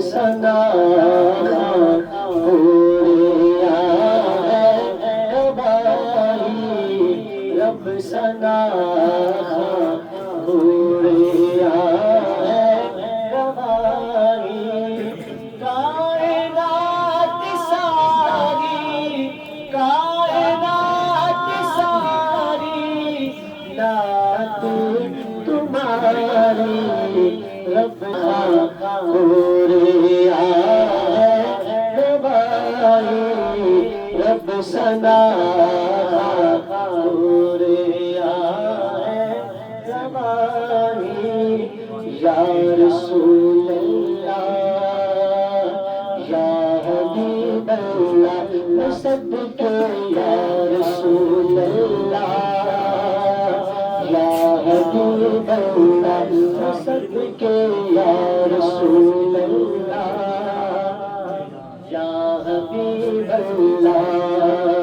سنا پوریا ربائی رب سنا پوریا ربائی کائنات ساری کائنات ساری نعت تمہاری رب پوریا ربائی رب سنا پوریا ربائی یا رسول اللہ یا حبیب اللہ میں صدقے یا رسول اللہ یا حبیب اللہ میں صدقے یا رسول اللہ یا حبیب اللہ